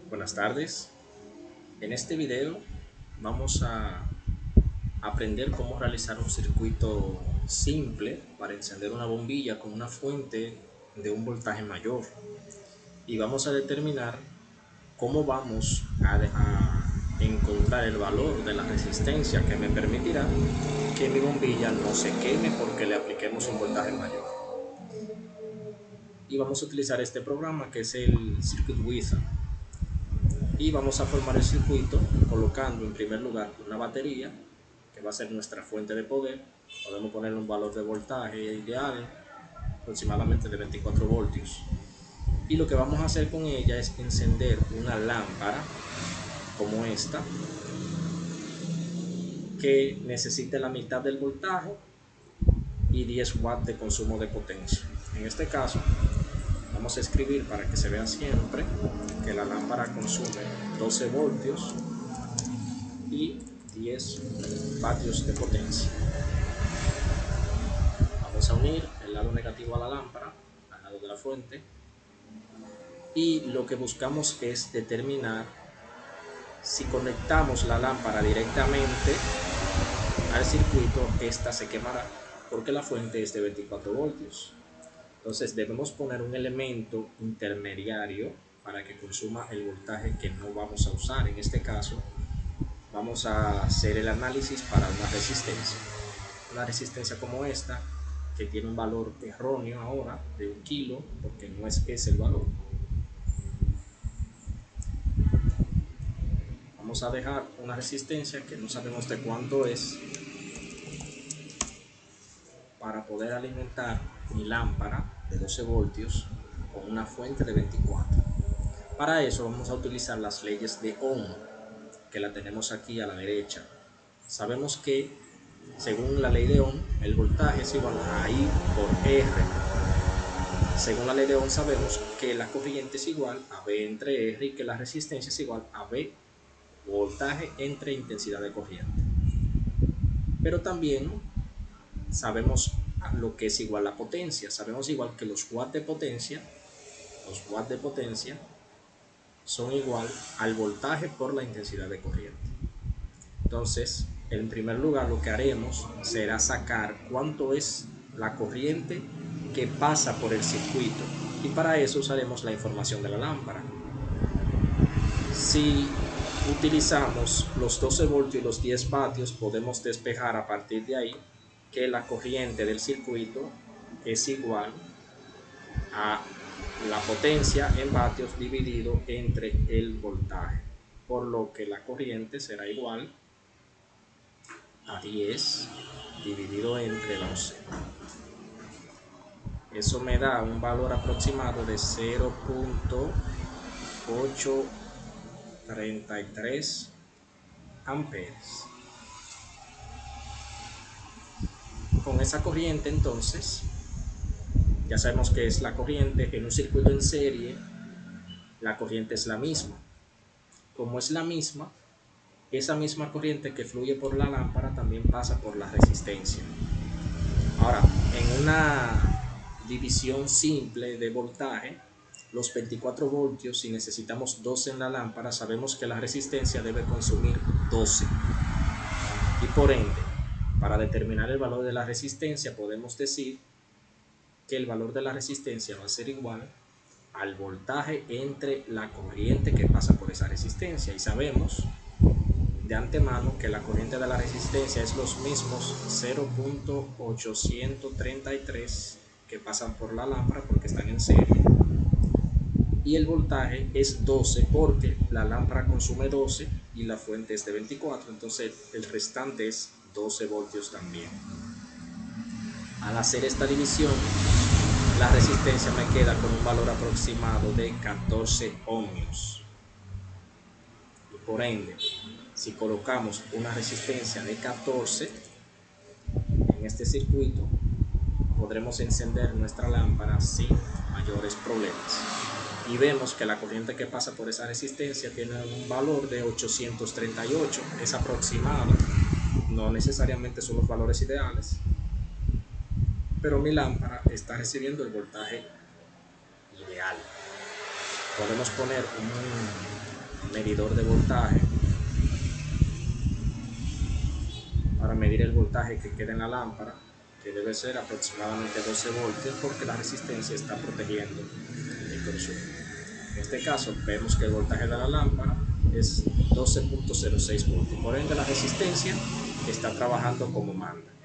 Buenas tardes. En este video vamos a aprender cómo realizar un circuito simple para encender una bombilla con una fuente de un voltaje mayor, y vamos a determinar cómo vamos a encontrar el valor de la resistencia que me permitirá que mi bombilla no se queme porque le apliquemos un voltaje mayor. Y vamos a utilizar este programa que es el Circuit Wizard, y vamos a formar el circuito colocando en primer lugar una batería que va a ser nuestra fuente de poder. Podemos ponerle un valor de voltaje ideal aproximadamente de 24 voltios, y lo que vamos a hacer con ella es encender una lámpara como esta que necesite la mitad del voltaje y 10 watts de consumo de potencia. En este caso vamos a escribir para que se vea siempre que la lámpara consume 12 voltios y 10 vatios de potencia. Vamos a unir el lado negativo a la lámpara al lado de la fuente, y lo que buscamos es determinar si conectamos la lámpara directamente al circuito, esta se quemará porque la fuente es de 24 voltios. Entonces debemos poner un elemento intermediario para que consuma el voltaje que no vamos a usar. En este caso vamos a hacer el análisis para una resistencia como esta, que tiene un valor erróneo ahora de 1 kilo, porque no es ese el valor. Vamos a dejar una resistencia que no sabemos de cuánto es para poder alimentar mi lámpara de 12 voltios con una fuente de 24. Para eso vamos a utilizar las leyes de Ohm, que la tenemos aquí a la derecha. Sabemos que según la ley de Ohm, el voltaje es igual a I por R. Según la ley de Ohm sabemos que la corriente es igual a V entre R y que la resistencia es igual a V, voltaje entre intensidad de corriente. Pero también sabemos lo que es igual a potencia. Sabemos igual que los watts de potencia son igual al voltaje por la intensidad de corriente. Entonces, en primer lugar, lo que haremos será sacar cuánto es la corriente que pasa por el circuito, y para eso usaremos la información de la lámpara. Si utilizamos los 12 voltios y los 10 vatios, podemos despejar a partir de ahí que la corriente del circuito es igual a la potencia en vatios dividido entre el voltaje, por lo que la corriente será igual a 10 dividido entre 12. Eso me da un valor aproximado de 0.833 amperes. Con esa corriente entonces ya sabemos que es la corriente en un circuito en serie. La corriente es la misma. Como es la misma, esa misma corriente que fluye por la lámpara también pasa por la resistencia. Ahora, en una división simple de voltaje, los 24 voltios, si necesitamos 12 en la lámpara, sabemos que la resistencia debe consumir 12. Y por ende, para determinar el valor de la resistencia, podemos decir que el valor de la resistencia va a ser igual al voltaje entre la corriente que pasa por esa resistencia, y sabemos de antemano que la corriente de la resistencia es los mismos 0.833 que pasan por la lámpara porque están en serie, y el voltaje es 12 porque la lámpara consume 12 y la fuente es de 24, entonces el restante es 12 voltios también. Al hacer esta división, la resistencia me queda con un valor aproximado de 14 ohmios. Y por ende, si colocamos una resistencia de 14 en este circuito, podremos encender nuestra lámpara sin mayores problemas. Y vemos que la corriente que pasa por esa resistencia tiene un valor de 838, es aproximado, no necesariamente son los valores ideales, pero mi lámpara está recibiendo el voltaje ideal. podemos poner un medidor de voltaje para medir el voltaje que queda en la lámpara, que debe ser aproximadamente 12 voltios porque la resistencia está protegiendo el consumo. En este caso vemos que el voltaje de la lámpara es 12.06 voltios, por ende la resistencia está trabajando como manda.